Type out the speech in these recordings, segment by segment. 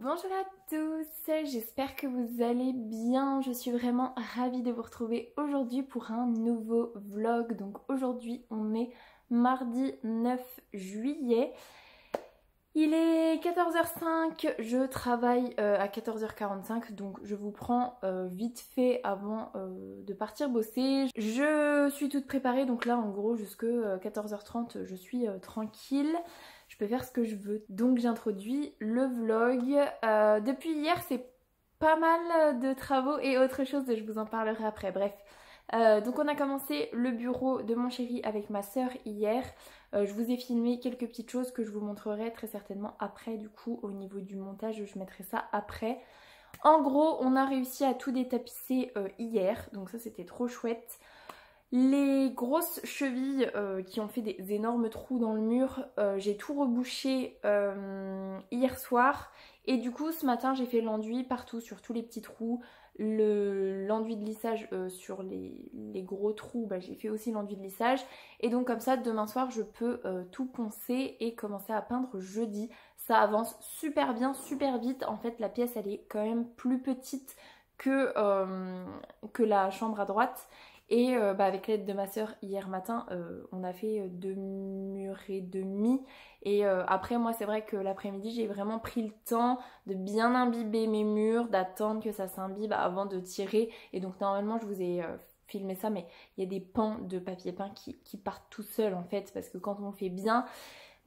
Bonjour à tous, j'espère que vous allez bien. Je suis vraiment ravie de vous retrouver aujourd'hui pour un nouveau vlog. Donc aujourd'hui on est mardi 9 juillet. Il est 14h05, je travaille à 14h45, donc je vous prends vite fait avant de partir bosser. Je suis toute préparée, donc là en gros jusque 14h30 je suis tranquille. Je peux faire ce que je veux. Donc j'introduis le vlog. Depuis hier c'est pas mal de travaux et autre chose, je vous en parlerai après. Bref. Donc on a commencé le bureau de mon chéri avec ma soeur hier. Je vous ai filmé quelques petites choses que je vous montrerai très certainement après, du coup au niveau du montage je mettrai ça après. En gros on a réussi à tout détapisser hier, donc ça c'était trop chouette. Les grosses chevilles qui ont fait des énormes trous dans le mur, j'ai tout rebouché hier soir. Et du coup ce matin j'ai fait l'enduit partout sur tous les petits trous. L'enduit de lissage sur les gros trous, j'ai fait aussi l'enduit de lissage. Et donc comme ça demain soir je peux tout poncer et commencer à peindre jeudi. Ça avance super bien, super vite. En fait la pièce elle est quand même plus petite que la chambre à droite. Et avec l'aide de ma soeur hier matin on a fait 2 murs et demi. Et après moi c'est vrai que l'après-midi j'ai vraiment pris le temps de bien imbiber mes murs, d'attendre que ça s'imbibe avant de tirer. Et donc normalement je vous ai filmé ça, mais il y a des pans de papier peint qui partent tout seuls en fait, parce que quand on fait bien,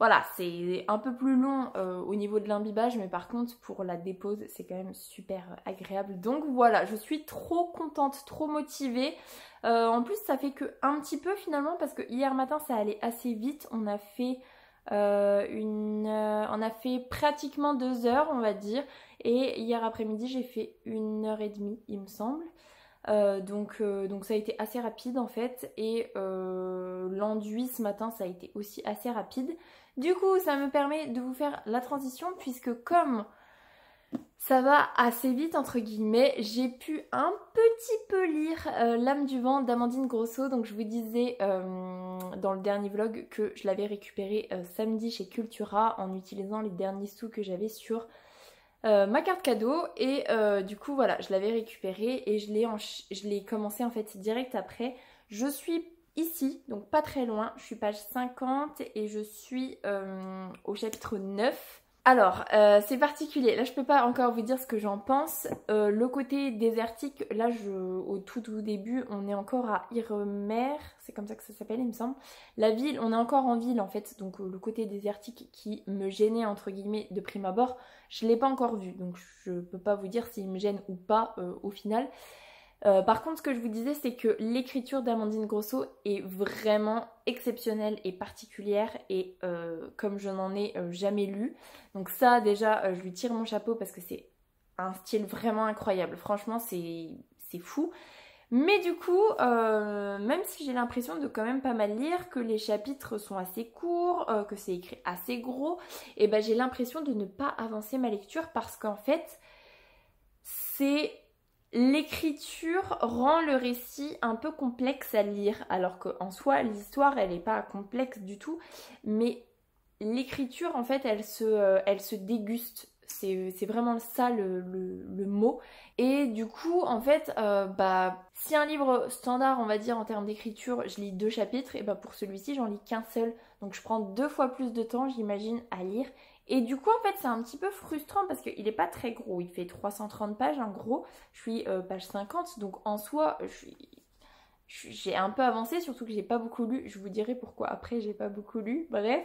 voilà, c'est un peu plus long au niveau de l'imbibage, mais par contre pour la dépose c'est quand même super agréable. Donc voilà, je suis trop contente, trop motivée. En plus ça fait que un petit peu finalement, parce que hier matin ça allait assez vite. On a fait pratiquement 2 heures on va dire, et hier après-midi j'ai fait 1h30 il me semble. Donc ça a été assez rapide en fait. Et l'enduit ce matin ça a été aussi assez rapide. Du coup ça me permet de vous faire la transition, puisque comme ça va assez vite entre guillemets, j'ai pu un petit peu lire L'âme du vent d'Amandine Grosso. Donc je vous disais dans le dernier vlog que je l'avais récupéré samedi chez Cultura en utilisant les derniers sous que j'avais sur ma carte cadeau. Et du coup voilà, je l'avais récupéré et je l'ai commencé en fait direct après. Je suis ici, donc pas très loin, je suis page 50 et je suis au chapitre 9. Alors, c'est particulier, là je peux pas encore vous dire ce que j'en pense. Le côté désertique, là au tout début, on est encore à Irmer, c'est comme ça que ça s'appelle il me semble. La ville, on est encore en ville en fait, donc le côté désertique qui me gênait entre guillemets de prime abord, je l'ai pas encore vu, donc je peux pas vous dire s'il me gêne ou pas au final. Par contre ce que je vous disais c'est que l'écriture d'Amandine Grosso est vraiment exceptionnelle et particulière, et comme je n'en ai jamais lu. Donc ça déjà je lui tire mon chapeau parce que c'est un style vraiment incroyable, franchement c'est fou. Mais du coup même si j'ai l'impression de quand même pas mal lire, que les chapitres sont assez courts, que c'est écrit assez gros, et j'ai l'impression de ne pas avancer ma lecture, parce qu'en fait l'écriture rend le récit un peu complexe à lire, alors qu'en soi l'histoire elle n'est pas complexe du tout, mais l'écriture en fait elle se déguste, c'est vraiment ça le mot. Et du coup en fait si un livre standard on va dire en termes d'écriture je lis 2 chapitres, et pour celui-ci j'en lis qu'un seul, donc je prends 2 fois plus de temps j'imagine à lire. Et du coup en fait c'est un petit peu frustrant parce qu'il n'est pas très gros, il fait 330 pages en gros, je suis page 50, donc en soi j'ai un peu avancé, surtout que j'ai pas beaucoup lu, je vous dirai pourquoi après, j'ai pas beaucoup lu, bref.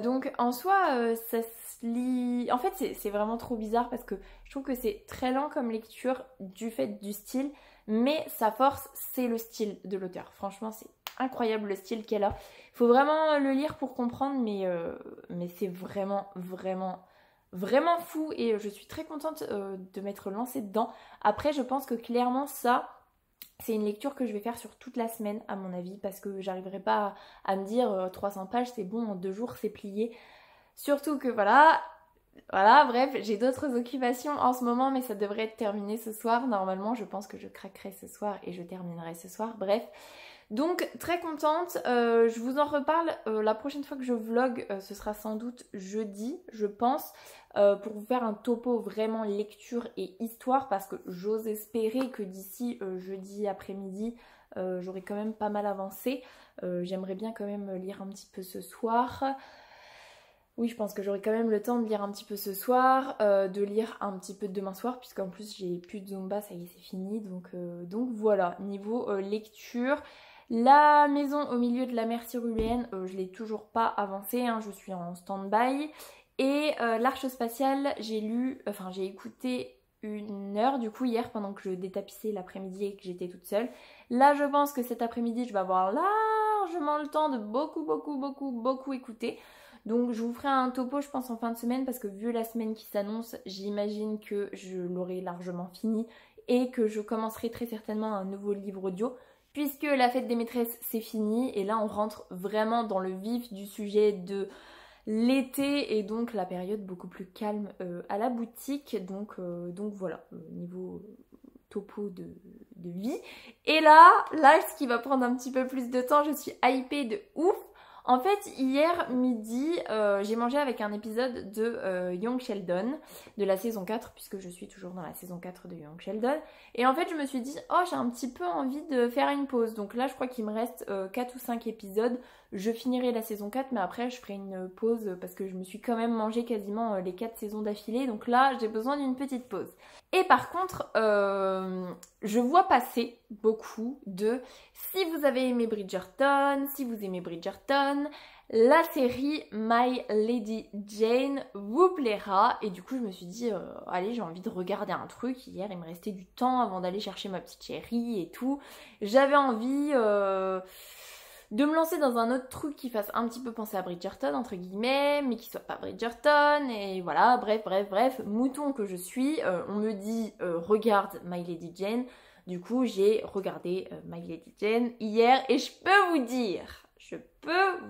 Donc en soi ça se lit, en fait c'est vraiment trop bizarre parce que je trouve que c'est très lent comme lecture du fait du style, mais sa force c'est le style de l'auteur, franchement c'est incroyable le style qu'elle a. Il faut vraiment le lire pour comprendre, mais c'est vraiment fou, et je suis très contente de m'être lancée dedans. Après je pense que clairement ça c'est une lecture que je vais faire sur toute la semaine à mon avis, parce que j'arriverai pas à me dire 300 pages c'est bon, en 2 jours c'est plié. Surtout que voilà, bref, j'ai d'autres occupations en ce moment, mais ça devrait être terminé ce soir. Normalement je pense que je craquerai ce soir et je terminerai ce soir, bref. Donc très contente, je vous en reparle la prochaine fois que je vlog, ce sera sans doute jeudi je pense, pour vous faire un topo vraiment lecture et histoire parce que j'ose espérer que d'ici jeudi après-midi j'aurai quand même pas mal avancé. J'aimerais bien quand même lire un petit peu ce soir. Oui, je pense que j'aurai quand même le temps de lire un petit peu ce soir, de lire un petit peu demain soir, puisqu'en plus j'ai plus de Zumba, ça y est c'est fini, donc voilà, niveau lecture. La maison au milieu de la mer Cyruléenne, je l'ai toujours pas avancée, hein, je suis en stand-by. Et l'Arche spatiale, j'ai écouté 1 heure du coup hier pendant que je détapissais l'après-midi et que j'étais toute seule. Là je pense que cet après-midi je vais avoir largement le temps de beaucoup écouter. Donc je vous ferai un topo je pense en fin de semaine parce que vu la semaine qui s'annonce, j'imagine que je l'aurai largement fini et que je commencerai très certainement un nouveau livre audio puisque la fête des maîtresses c'est fini et là on rentre vraiment dans le vif du sujet de l'été et donc la période beaucoup plus calme à la boutique. Donc voilà, niveau topo de vie. Et là, ce qui va prendre un petit peu plus de temps, je suis hypée de ouf. En fait, hier midi, j'ai mangé avec un épisode de Young Sheldon, de la saison 4, puisque je suis toujours dans la saison 4 de Young Sheldon. Et en fait, je me suis dit, oh, j'ai un petit peu envie de faire une pause. Donc là, je crois qu'il me reste 4 ou 5 épisodes. Je finirai la saison 4, mais après, je ferai une pause parce que je me suis quand même mangé quasiment les 4 saisons d'affilée. Donc là, j'ai besoin d'une petite pause. Et par contre, je vois passer beaucoup de si vous avez aimé Bridgerton, si vous aimez Bridgerton, la série My Lady Jane vous plaira. Et du coup, je me suis dit, allez, j'ai envie de regarder un truc. Hier, il me restait du temps avant d'aller chercher ma petite chérie et tout. J'avais envie de me lancer dans un autre truc qui fasse un petit peu penser à Bridgerton, entre guillemets, mais qui soit pas Bridgerton, et voilà, bref, mouton que je suis, on me dit regarde My Lady Jane, du coup j'ai regardé My Lady Jane hier, et je peux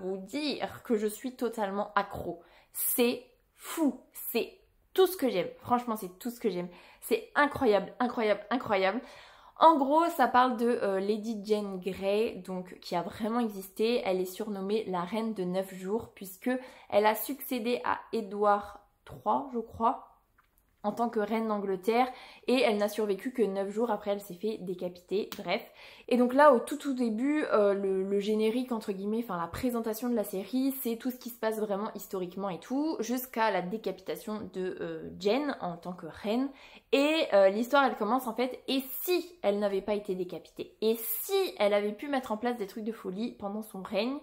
vous dire que je suis totalement accro. C'est fou, c'est tout ce que j'aime, franchement c'est tout ce que j'aime, c'est incroyable. En gros, ça parle de Lady Jane Grey, donc qui a vraiment existé. Elle est surnommée la reine de 9 jours puisque elle a succédé à Édouard III, je crois, en tant que reine d'Angleterre et elle n'a survécu que 9 jours après elle s'est fait décapiter, bref. Et donc là au tout début, le générique entre guillemets, enfin la présentation de la série, c'est tout ce qui se passe vraiment historiquement et tout, jusqu'à la décapitation de Jane en tant que reine. Et l'histoire elle commence en fait, et si elle n'avait pas été décapitée, et si elle avait pu mettre en place des trucs de folie pendant son règne.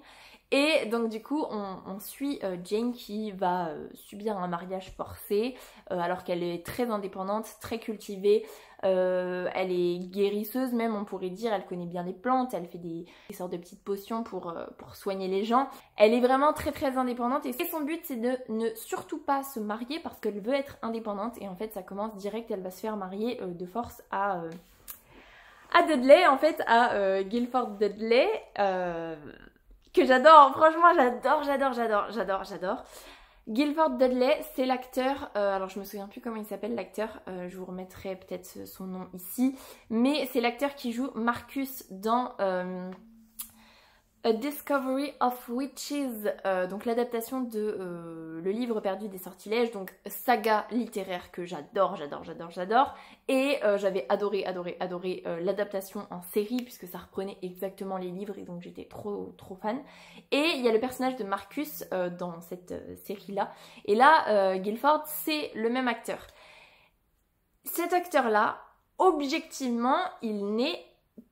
Et donc du coup on suit Jane qui va subir un mariage forcé alors qu'elle est très indépendante, très cultivée, elle est guérisseuse même on pourrait dire, elle connaît bien les plantes, elle fait des sortes de petites potions pour soigner les gens. Elle est vraiment très indépendante et son but c'est de ne surtout pas se marier parce qu'elle veut être indépendante et en fait ça commence direct, elle va se faire marier de force à Dudley en fait, à Guilford Dudley. Que j'adore, franchement j'adore. Guilford Dudley, c'est l'acteur, alors je me souviens plus comment il s'appelle l'acteur, je vous remettrai peut-être son nom ici, mais c'est l'acteur qui joue Marcus dans A Discovery of Witches, donc l'adaptation de Le Livre perdu des sortilèges, donc saga littéraire que j'adore. Et j'avais adoré l'adaptation en série puisque ça reprenait exactement les livres et donc j'étais trop fan. Et il y a le personnage de Marcus dans cette série-là. Et là, Guilford, c'est le même acteur. Cet acteur-là, objectivement, il n'est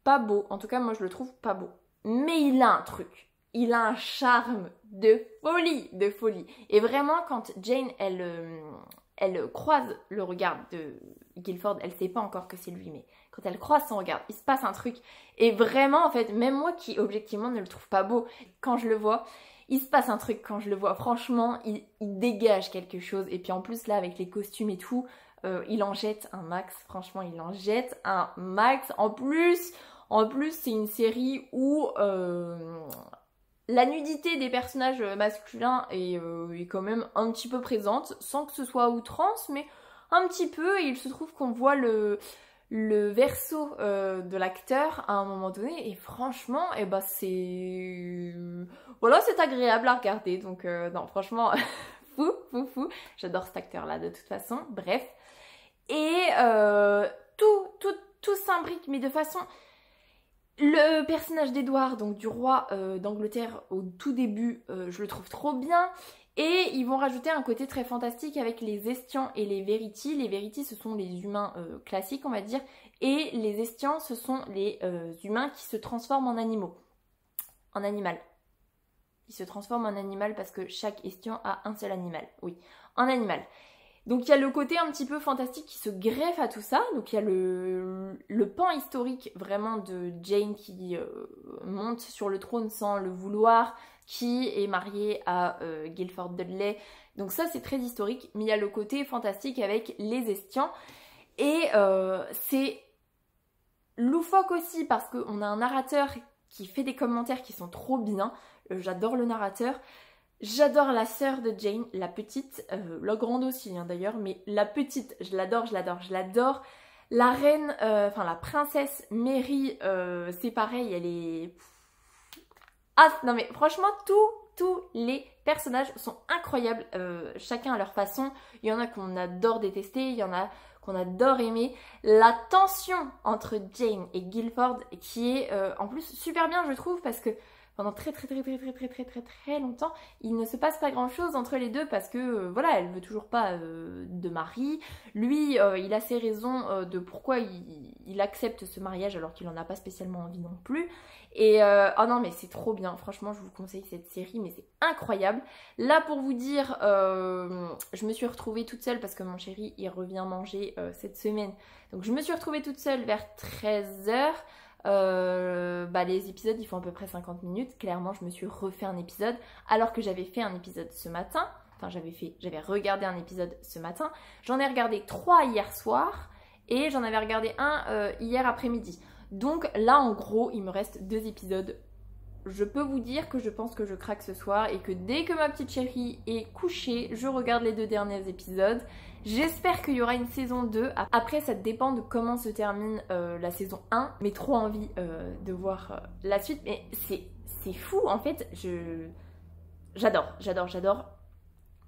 pas beau. En tout cas, moi je le trouve pas beau. Mais il a un truc, il a un charme de folie. Et vraiment, quand Jane, elle croise le regard de Guilford, elle sait pas encore que c'est lui, mais quand elle croise son regard, il se passe un truc. Et vraiment, en fait, même moi qui objectivement ne le trouve pas beau, quand je le vois, il se passe un truc quand je le vois. Franchement, il dégage quelque chose. Et puis en plus, là, avec les costumes et tout, il en jette un max. Franchement, il en jette un max. En plus, c'est une série où la nudité des personnages masculins est quand même un petit peu présente, sans que ce soit à outrance, mais un petit peu. Et il se trouve qu'on voit le verso de l'acteur à un moment donné et franchement c'est voilà, c'est agréable à regarder, donc non franchement fou, j'adore cet acteur là de toute façon, bref, et tout s'imbrique mais de façon, le personnage d'Edward, donc du roi d'Angleterre au tout début, je le trouve trop bien. Et ils vont rajouter un côté très fantastique avec les Estians et les Veriti. Les Veriti, ce sont les humains classiques, on va dire. Et les Estians, ce sont les humains qui se transforment en animaux. En animal. Ils se transforment en animal parce que chaque Estian a un seul animal. Oui, en animal. Donc il y a le côté un petit peu fantastique qui se greffe à tout ça. Donc il y a le pan historique vraiment de Jane qui monte sur le trône sans le vouloir, qui est mariée à Guilford Dudley. Donc ça c'est très historique, mais il y a le côté fantastique avec les Estians. Et c'est loufoque aussi parce qu'on a un narrateur qui fait des commentaires qui sont trop bien. J'adore le narrateur. J'adore la sœur de Jane, la petite, la grande aussi hein, d'ailleurs, mais la petite, je l'adore. La reine, enfin la princesse Mary, c'est pareil, elle est... Ah non mais franchement, tous les personnages sont incroyables, chacun à leur façon. Il y en a qu'on adore détester, il y en a qu'on adore aimer. La tension entre Jane et Guilford qui est en plus super bien je trouve parce que pendant très longtemps, il ne se passe pas grand chose entre les deux parce que voilà, elle veut toujours pas de mari. Lui, il a ses raisons de pourquoi il accepte ce mariage alors qu'il en a pas spécialement envie non plus. Et oh non mais c'est trop bien, franchement je vous conseille cette série mais c'est incroyable. Là pour vous dire, je me suis retrouvée toute seule parce que mon chéri il revient manger cette semaine. Donc je me suis retrouvée toute seule vers 13h. Les épisodes ils font à peu près 50 minutes. Clairement je me suis refait un épisode alors que j'avais fait un épisode ce matin. Enfin j'avais regardé un épisode ce matin. J'en ai regardé 3 hier soir et j'en avais regardé un hier après-midi. Donc là en gros il me reste 2 épisodes. Je peux vous dire que je pense que je craque ce soir et que dès que ma petite chérie est couchée, je regarde les 2 derniers épisodes. J'espère qu'il y aura une saison 2. Après, ça dépend de comment se termine la saison 1. Mais trop envie de voir la suite. Mais c'est fou, en fait. J'adore.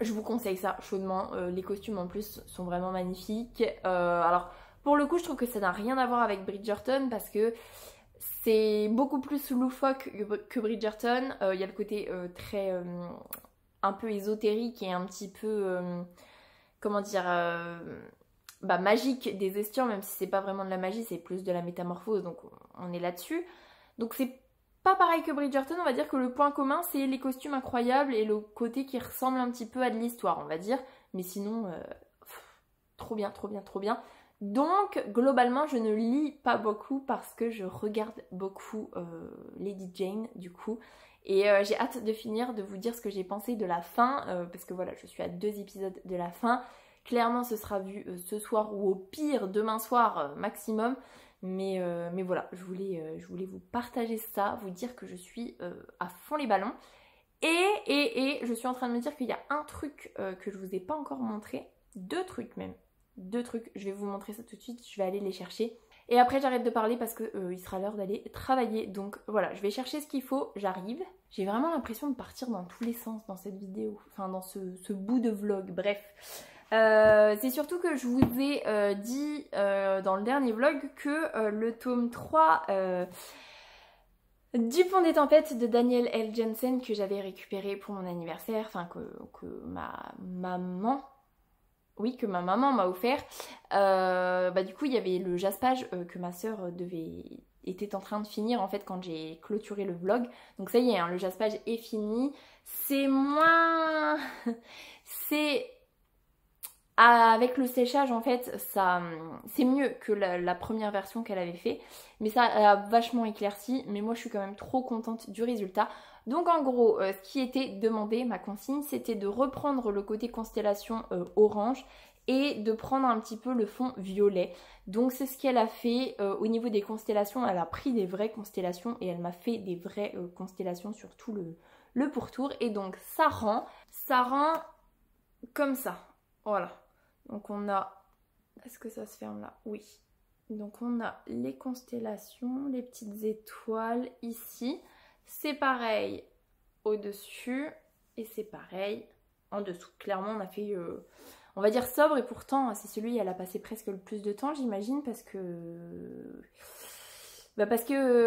Je vous conseille ça chaudement. Les costumes, en plus, sont vraiment magnifiques. Alors, pour le coup, je trouve que ça n'a rien à voir avec Bridgerton parce que c'est beaucoup plus loufoque que Bridgerton. Il y a le côté très... un peu ésotérique et un petit peu... comment dire, magique des Estians, même si c'est pas vraiment de la magie, c'est plus de la métamorphose, donc on est là-dessus. Donc c'est pas pareil que Bridgerton, on va dire que le point commun c'est les costumes incroyables et le côté qui ressemble un petit peu à de l'histoire, on va dire. Mais sinon, trop bien. Donc globalement je ne lis pas beaucoup parce que je regarde beaucoup Lady Jane du coup. Et j'ai hâte de finir, de vous dire ce que j'ai pensé de la fin, parce que voilà, je suis à 2 épisodes de la fin. Clairement, ce sera vu ce soir ou au pire demain soir maximum. Mais voilà, je voulais vous partager ça, vous dire que je suis à fond les ballons. Et je suis en train de me dire qu'il y a un truc que je vous ai pas encore montré. 2 trucs même. 2 trucs, je vais vous montrer ça tout de suite, je vais aller les chercher. Et après j'arrête de parler parce que il sera l'heure d'aller travailler. Donc voilà, je vais chercher ce qu'il faut, j'arrive. J'ai vraiment l'impression de partir dans tous les sens dans cette vidéo. Enfin dans ce bout de vlog, bref. C'est surtout que je vous ai dit dans le dernier vlog que le tome 3 du Pont des Tempêtes de Daniel L. Jensen que j'avais récupéré pour mon anniversaire, enfin que ma maman... Oui, que ma maman m'a offert. Du coup, il y avait le jaspage que ma soeur était en train de finir en fait quand j'ai clôturé le vlog. Donc ça y est, hein, le jaspage est fini. C'est moins... c'est... Avec le séchage en fait, ça c'est mieux que la première version qu'elle avait fait. Mais ça a vachement éclairci. Mais moi, je suis quand même trop contente du résultat. Donc en gros, ce qui était demandé, ma consigne, c'était de reprendre le côté constellation orange et de prendre un petit peu le fond violet. Donc c'est ce qu'elle a fait au niveau des constellations. Elle a pris des vraies constellations et elle m'a fait des vraies constellations sur tout le pourtour. Et donc ça rend comme ça. Voilà. Donc on a... Est-ce que ça se ferme là? Oui. Donc on a les constellations, les petites étoiles ici. C'est pareil au-dessus et c'est pareil en dessous. Clairement on a fait, on va dire sobre, et pourtant c'est celui où elle a passé presque le plus de temps, j'imagine, parce que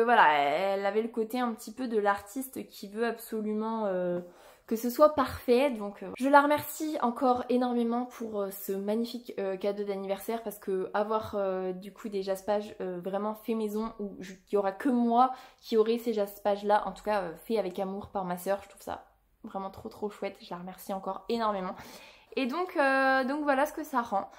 voilà, elle avait le côté un petit peu de l'artiste qui veut absolument que ce soit parfait. Donc je la remercie encore énormément pour ce magnifique cadeau d'anniversaire, parce que avoir du coup des jaspages vraiment fait maison, où il n'y aura que moi qui aurai ces jaspages là, en tout cas fait avec amour par ma soeur, je trouve ça vraiment trop chouette. Je la remercie encore énormément. Et donc voilà ce que ça rend.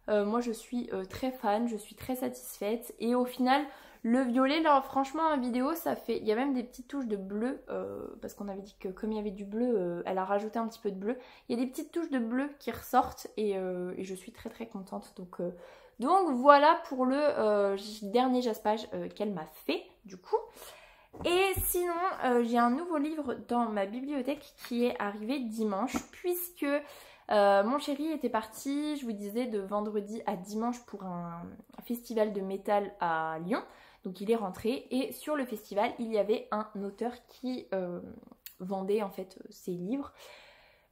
Moi je suis très fan, je suis très satisfaite, et au final le violet, là franchement en vidéo ça fait, il y a même des petites touches de bleu, parce qu'on avait dit que comme il y avait du bleu, elle a rajouté un petit peu de bleu. Il y a des petites touches de bleu qui ressortent, et je suis très contente. Donc voilà pour le dernier jaspage qu'elle m'a fait du coup. Et sinon j'ai un nouveau livre dans ma bibliothèque qui est arrivé dimanche, puisque mon chéri était parti, je vous disais, de vendredi à dimanche pour un festival de métal à Lyon. Donc il est rentré, et sur le festival il y avait un auteur qui vendait en fait ses livres.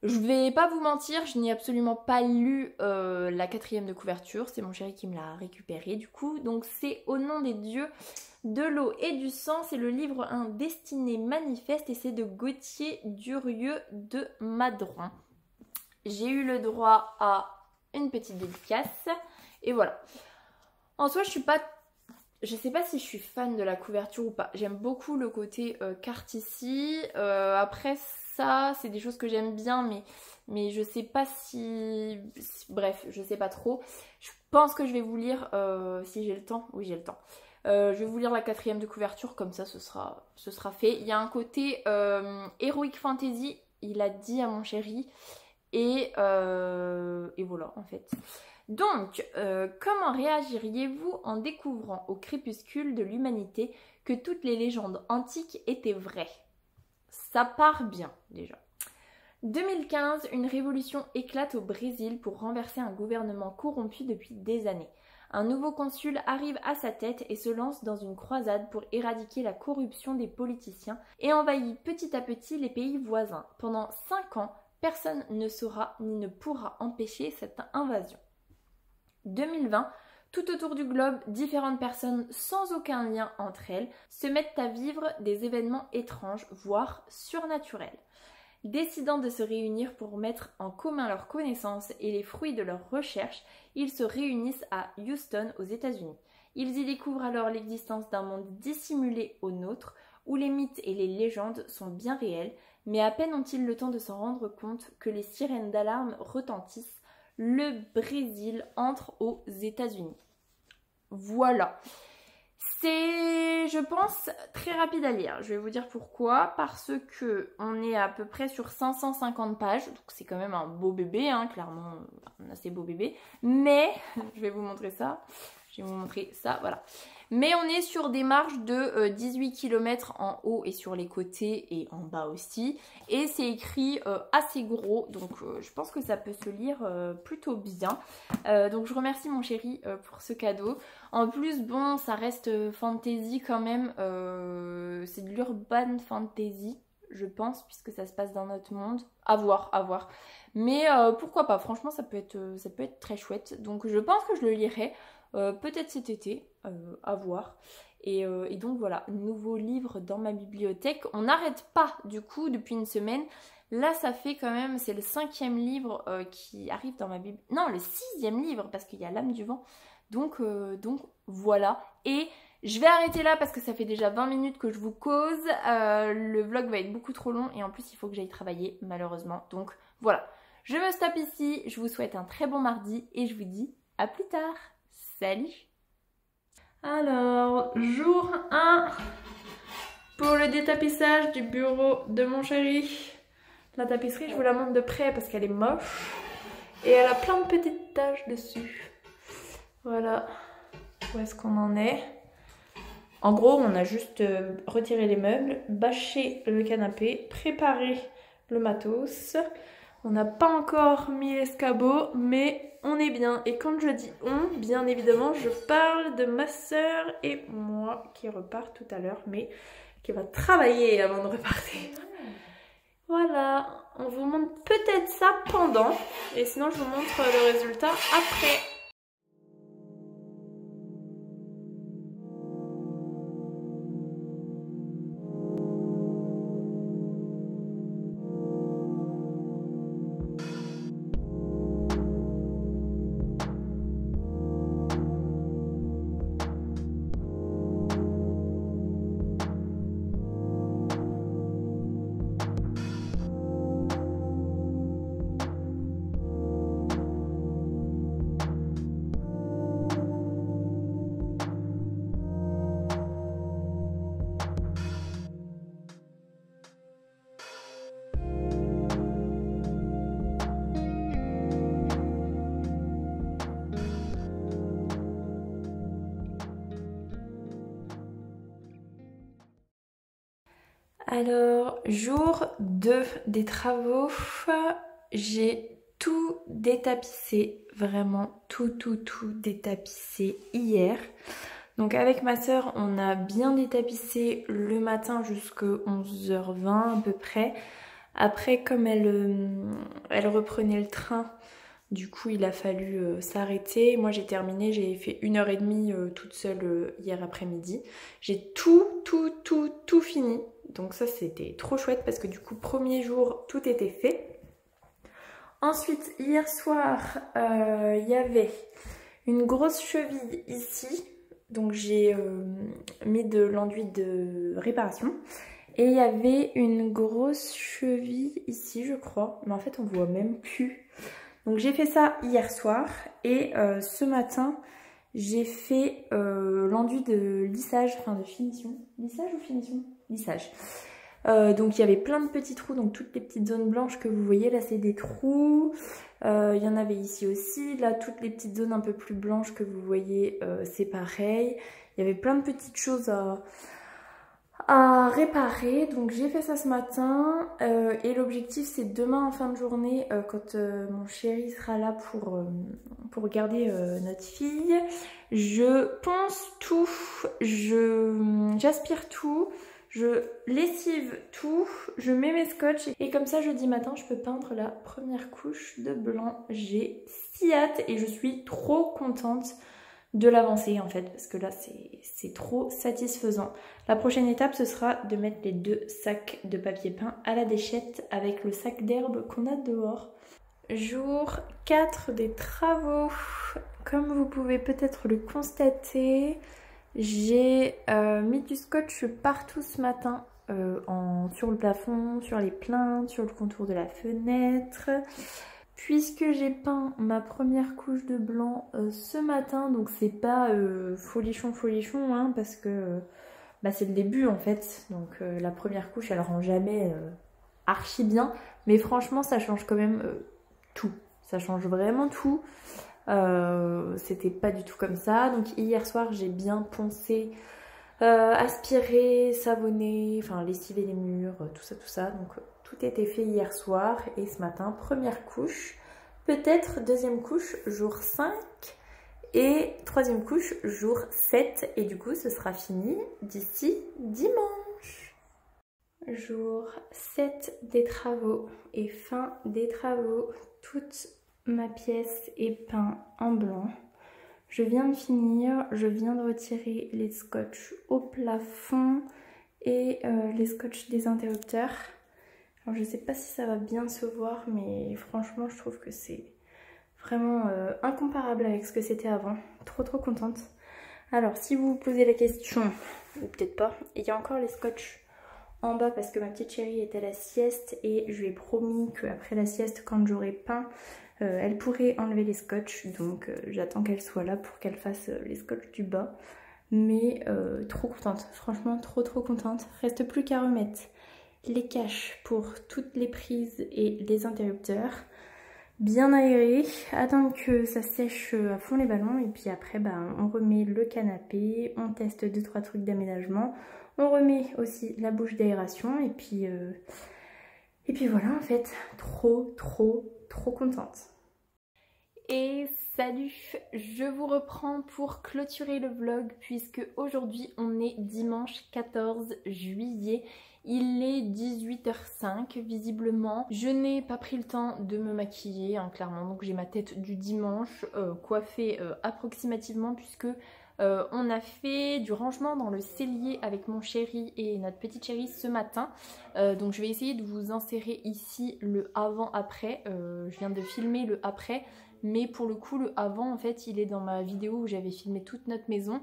Je vais pas vous mentir, je n'ai absolument pas lu la 4e de couverture, c'est mon chéri qui me l'a récupéré du coup. Donc c'est Au nom des dieux, de l'eau et du sang, c'est le livre Un destiné manifeste, et c'est de Gauthier Durieux de Madron. J'ai eu le droit à une petite dédicace, et voilà. En soi je sais pas si je suis fan de la couverture ou pas. J'aime beaucoup le côté carte ici. Après ça, c'est des choses que j'aime bien, mais je sais pas si... Bref, je sais pas trop. Je pense que je vais vous lire, si j'ai le temps. Oui, j'ai le temps. Je vais vous lire la 4e de couverture, comme ça ce sera fait. Il y a un côté Heroic Fantasy, il a dit à mon chéri. Et voilà en fait. Donc, comment réagiriez-vous en découvrant au crépuscule de l'humanité que toutes les légendes antiques étaient vraies? Ça part bien déjà. 2015, une révolution éclate au Brésil pour renverser un gouvernement corrompu depuis des années. Un nouveau consul arrive à sa tête et se lance dans une croisade pour éradiquer la corruption des politiciens et envahit petit à petit les pays voisins. Pendant 5 ans, personne ne saura ni ne pourra empêcher cette invasion. 2020, tout autour du globe, différentes personnes sans aucun lien entre elles se mettent à vivre des événements étranges, voire surnaturels. Décidant de se réunir pour mettre en commun leurs connaissances et les fruits de leurs recherches, ils se réunissent à Houston, aux États-Unis. Ils y découvrent alors l'existence d'un monde dissimulé au nôtre, où les mythes et les légendes sont bien réels, mais à peine ont-ils le temps de s'en rendre compte que les sirènes d'alarme retentissent. Le Brésil entre aux États-Unis. Voilà. C'est, je pense, très rapide à lire. Je vais vous dire pourquoi. Parce que on est à peu près sur 550 pages. Donc c'est quand même un beau bébé, hein, clairement, un assez beau bébé. Mais, je vais vous montrer ça. Je vais vous montrer ça, voilà. Mais on est sur des marges de 18 km en haut et sur les côtés et en bas aussi. Et c'est écrit assez gros, donc je pense que ça peut se lire plutôt bien. Donc je remercie mon chéri pour ce cadeau. En plus, bon, ça reste fantasy quand même. C'est de l'urban fantasy, je pense, puisque ça se passe dans notre monde. À voir, à voir. Mais pourquoi pas, franchement, ça peut être très chouette. Donc je pense que je le lirai. Peut-être cet été, à voir. Et donc voilà, nouveau livre dans ma bibliothèque. On n'arrête pas du coup depuis une semaine. Là ça fait quand même, c'est le 5e livre qui arrive dans ma bibliothèque. Non, le 6e livre, parce qu'il y a l'âme du vent. Donc voilà. Et je vais arrêter là parce que ça fait déjà 20 minutes que je vous cause. Le vlog va être beaucoup trop long et en plus il faut que j'aille travailler malheureusement. Donc voilà, je me stoppe ici. Je vous souhaite un très bon mardi et je vous dis à plus tard. Salut! Alors, jour 1 pour le détapissage du bureau de mon chéri. La tapisserie, je vous la montre de près parce qu'elle est moche. Et elle a plein de petites taches dessus. Voilà où est-ce qu'on en est. En gros, on a juste retiré les meubles, bâché le canapé, préparé le matos. On n'a pas encore mis l'escabeau, mais on est bien. Et quand je dis on, bien évidemment, je parle de ma soeur et moi qui repart tout à l'heure, mais qui va travailler avant de repartir. Voilà, on vous montre peut-être ça pendant, et sinon je vous montre le résultat après. Alors, jour 2 des travaux, j'ai tout détapissé, vraiment tout détapissé hier. Donc avec ma soeur, on a bien détapissé le matin jusqu'à 11h20 à peu près. Après, comme elle reprenait le train, du coup il a fallu s'arrêter. Moi j'ai terminé, j'ai fait 1h30 toute seule hier après-midi. J'ai tout fini. Donc ça c'était trop chouette parce que du coup premier jour tout était fait. Ensuite hier soir il y avait une grosse cheville ici. Donc j'ai mis de l'enduit de réparation. Et il y avait une grosse cheville ici je crois. Mais en fait on voit même plus. Donc j'ai fait ça hier soir. Et ce matin j'ai fait l'enduit de lissage, enfin de finition. Lissage ou finition? Lissage. Donc il y avait plein de petits trous, donc toutes les petites zones blanches que vous voyez là c'est des trous. Il y en avait ici aussi, là toutes les petites zones un peu plus blanches que vous voyez c'est pareil. Il y avait plein de petites choses à réparer, donc j'ai fait ça ce matin et l'objectif c'est demain en fin de journée quand mon chéri sera là pour regarder notre fille. Je ponce tout, j'aspire tout. Je lessive tout, je mets mes scotch et comme ça jeudi matin je peux peindre la première couche de blanc. J'ai si hâte et je suis trop contente de l'avancer en fait parce que là c'est trop satisfaisant. La prochaine étape ce sera de mettre les 2 sacs de papier peint à la déchette avec le sac d'herbe qu'on a dehors. Jour 4 des travaux, comme vous pouvez peut-être le constater. J'ai mis du scotch partout ce matin, sur le plafond, sur les plaintes, sur le contour de la fenêtre. Puisque j'ai peint ma première couche de blanc ce matin, donc c'est pas folichon hein, parce que c'est le début en fait. Donc la première couche elle rend jamais archi bien, mais franchement ça change quand même tout. Ça change vraiment tout. C'était pas du tout comme ça. Donc hier soir j'ai bien poncé, aspiré, savonné, enfin lessivé les murs, tout ça. Donc tout était fait hier soir et ce matin première couche, peut-être deuxième couche jour 5 et troisième couche jour 7 et du coup ce sera fini d'ici dimanche. Jour 7 des travaux et fin des travaux, toute ma pièce est peinte en blanc. Je viens de finir, je viens de retirer les scotch au plafond et les scotch des interrupteurs. Alors je sais pas si ça va bien se voir mais franchement je trouve que c'est vraiment incomparable avec ce que c'était avant. Trop contente. Alors si vous vous posez la question, ou peut-être pas, il y a encore les scotch en bas parce que ma petite chérie est à la sieste et je lui ai promis qu'après la sieste quand j'aurai peint elle pourrait enlever les scotch, donc j'attends qu'elle soit là pour qu'elle fasse les scotch du bas. Mais trop contente, franchement trop contente. Reste plus qu'à remettre les caches pour toutes les prises et les interrupteurs. Bien aéré, attendre que ça sèche à fond les ballons et puis après on remet le canapé, on teste 2-3 trucs d'aménagement. On remet aussi la bouche d'aération et puis Et puis voilà, en fait, trop contente. Et salut, je vous reprends pour clôturer le vlog puisque aujourd'hui on est dimanche 14 juillet. Il est 18h05 visiblement. Je n'ai pas pris le temps de me maquiller hein, clairement, donc j'ai ma tête du dimanche coiffée approximativement puisque on a fait du rangement dans le cellier avec mon chéri et notre petite chérie ce matin. Donc je vais essayer de vous insérer ici le avant-après. Je viens de filmer le après. Mais pour le coup le avant en fait il est dans ma vidéo où j'avais filmé toute notre maison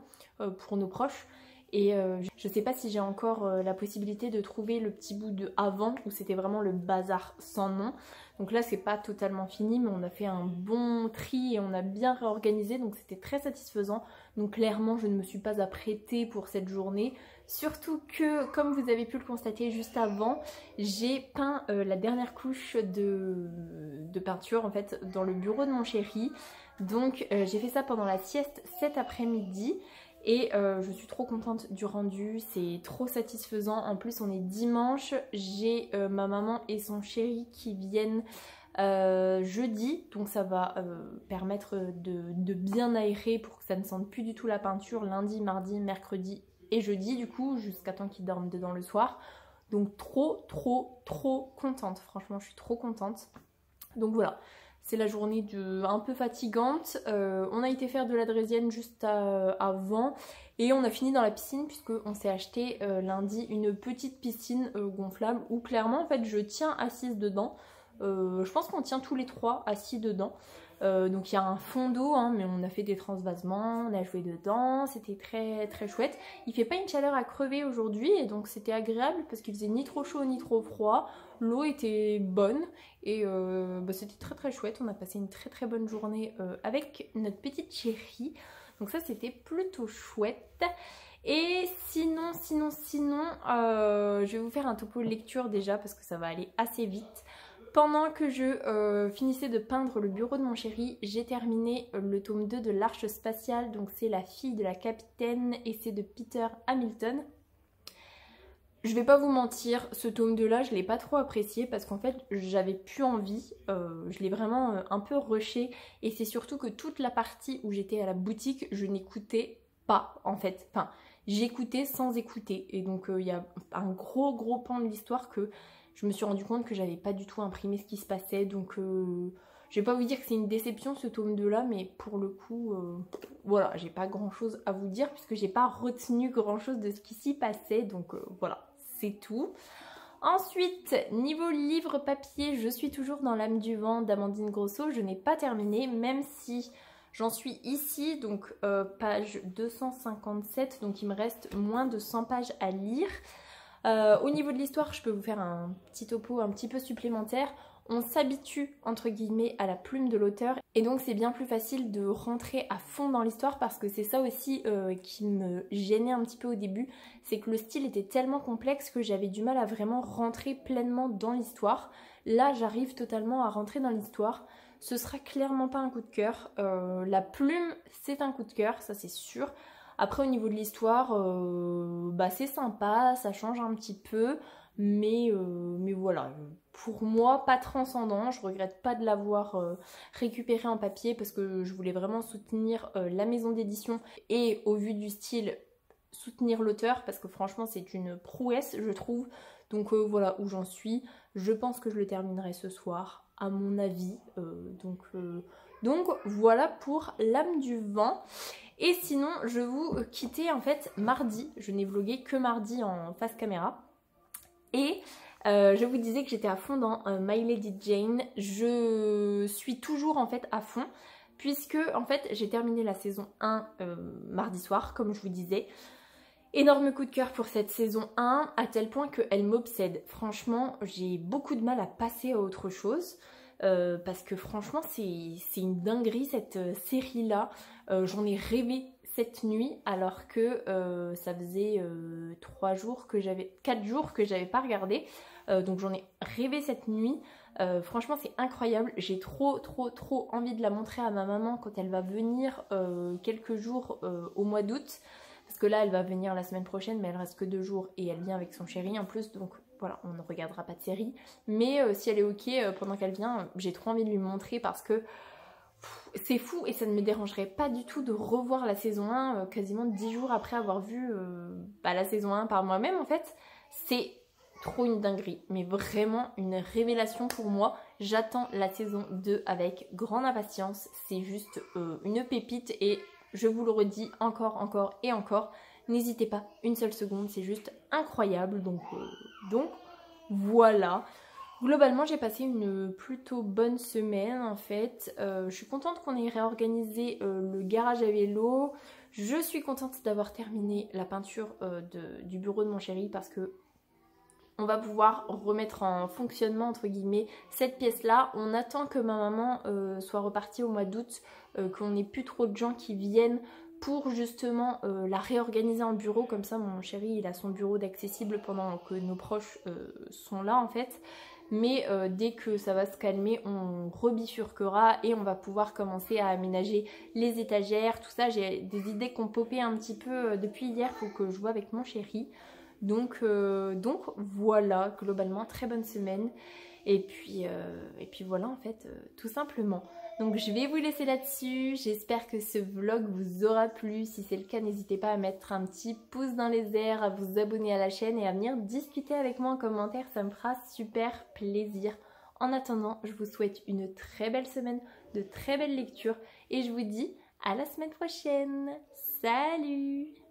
pour nos proches. Et je sais pas si j'ai encore la possibilité de trouver le petit bout de avant où c'était vraiment le bazar sans nom. Donc là c'est pas totalement fini mais on a fait un bon tri et on a bien réorganisé donc c'était très satisfaisant. Donc clairement je ne me suis pas apprêtée pour cette journée. Surtout que comme vous avez pu le constater juste avant, j'ai peint la dernière couche de peinture en fait dans le bureau de mon chéri. Donc j'ai fait ça pendant la sieste cet après-midi. Et je suis trop contente du rendu, c'est trop satisfaisant. En plus on est dimanche, j'ai ma maman et son chéri qui viennent jeudi. Donc ça va permettre de bien aérer pour que ça ne sente plus du tout la peinture lundi, mardi, mercredi et jeudi du coup, jusqu'à temps qu'ils dorment dedans le soir. Donc trop contente, franchement je suis trop contente. Donc voilà. C'est la journée un peu fatigante. On a été faire de la draisienne juste avant et on a fini dans la piscine puisqu'on s'est acheté lundi une petite piscine gonflable où clairement en fait je tiens assise dedans. Je pense qu'on tient tous les trois assis dedans. Donc il y a un fond d'eau hein, mais on a fait des transvasements, on a joué dedans, c'était très chouette. Il fait pas une chaleur à crever aujourd'hui et donc c'était agréable parce qu'il faisait ni trop chaud ni trop froid. L'eau était bonne et c'était très chouette. On a passé une très bonne journée avec notre petite chérie. Donc ça c'était plutôt chouette. Et sinon, je vais vous faire un topo lecture déjà parce que ça va aller assez vite. Pendant que je finissais de peindre le bureau de mon chéri, j'ai terminé le tome 2 de l'Arche spatiale. Donc c'est La fille de la capitaine et c'est de Peter Hamilton. Je vais pas vous mentir, ce tome 2 là je l'ai pas trop apprécié parce qu'en fait j'avais plus envie, je l'ai vraiment un peu rushé et c'est surtout que toute la partie où j'étais à la boutique je n'écoutais pas en fait, enfin j'écoutais sans écouter et donc il y a un gros pan de l'histoire que je me suis rendu compte que j'avais pas du tout imprimé ce qui se passait donc je vais pas vous dire que c'est une déception ce tome 2 là mais pour le coup voilà j'ai pas grand chose à vous dire puisque j'ai pas retenu grand chose de ce qui s'y passait donc voilà. C'est tout. Ensuite, niveau livre papier, je suis toujours dans L'âme du vent d'Amandine Grosso. Je n'ai pas terminé, même si j'en suis ici, donc page 257. Donc il me reste moins de 100 pages à lire. Au niveau de l'histoire, je peux vous faire un petit topo un petit peu supplémentaire. On s'habitue entre guillemets à la plume de l'auteur et donc c'est bien plus facile de rentrer à fond dans l'histoire parce que c'est ça aussi qui me gênait un petit peu au début, c'est que le style était tellement complexe que j'avais du mal à vraiment rentrer pleinement dans l'histoire. Là j'arrive totalement à rentrer dans l'histoire, ce sera clairement pas un coup de cœur, la plume c'est un coup de cœur, ça c'est sûr. Après au niveau de l'histoire, c'est sympa, ça change un petit peu. Mais voilà, pour moi pas transcendant, je regrette pas de l'avoir récupéré en papier parce que je voulais vraiment soutenir la maison d'édition et au vu du style soutenir l'auteur parce que franchement c'est une prouesse je trouve. Donc voilà où j'en suis, je pense que je le terminerai ce soir à mon avis, donc voilà pour L'âme du vent. Et sinon je vais vous quitter en fait mardi, je n'ai vlogué que mardi en face caméra. Et je vous disais que j'étais à fond dans My Lady Jane. Je suis toujours en fait à fond puisque en fait j'ai terminé la saison 1 mardi soir comme je vous disais. Énorme coup de cœur pour cette saison 1 à tel point qu'elle m'obsède. Franchement j'ai beaucoup de mal à passer à autre chose. Parce que franchement c'est une dinguerie cette série là. J'en ai rêvé cette nuit alors que ça faisait 4 jours que j'avais pas regardé, donc j'en ai rêvé cette nuit. Franchement c'est incroyable, j'ai trop envie de la montrer à ma maman quand elle va venir quelques jours au mois d'août parce que là elle va venir la semaine prochaine mais elle reste que 2 jours et elle vient avec son chéri en plus donc voilà, on ne regardera pas de série. Mais si elle est ok pendant qu'elle vient, j'ai trop envie de lui montrer parce que c'est fou et ça ne me dérangerait pas du tout de revoir la saison 1 quasiment 10 jours après avoir vu la saison 1 par moi-même en fait. C'est trop une dinguerie, mais vraiment une révélation pour moi. J'attends la saison 2 avec grande impatience. C'est juste une pépite et je vous le redis encore et encore. N'hésitez pas une seule seconde, c'est juste incroyable. Donc voilà. Globalement, j'ai passé une plutôt bonne semaine en fait. Je suis contente qu'on ait réorganisé le garage à vélo. Je suis contente d'avoir terminé la peinture du bureau de mon chéri parce que on va pouvoir remettre en fonctionnement entre guillemets cette pièce là. On attend que ma maman soit repartie au mois d'août, qu'on n'ait plus trop de gens qui viennent pour justement la réorganiser en bureau. Comme ça mon chéri il a son bureau d'accessible pendant que nos proches sont là en fait. Mais dès que ça va se calmer, on rebifurquera et on va pouvoir commencer à aménager les étagères, tout ça. J'ai des idées qui ont popé un petit peu depuis hier, faut que je vois avec mon chéri. Donc voilà, globalement très bonne semaine. Et puis voilà en fait, tout simplement. Donc je vais vous laisser là-dessus. J'espère que ce vlog vous aura plu. Si c'est le cas, n'hésitez pas à mettre un petit pouce dans les airs, à vous abonner à la chaîne et à venir discuter avec moi en commentaire. Ça me fera super plaisir. En attendant, je vous souhaite une très belle semaine, de très belles lectures. Et je vous dis à la semaine prochaine. Salut!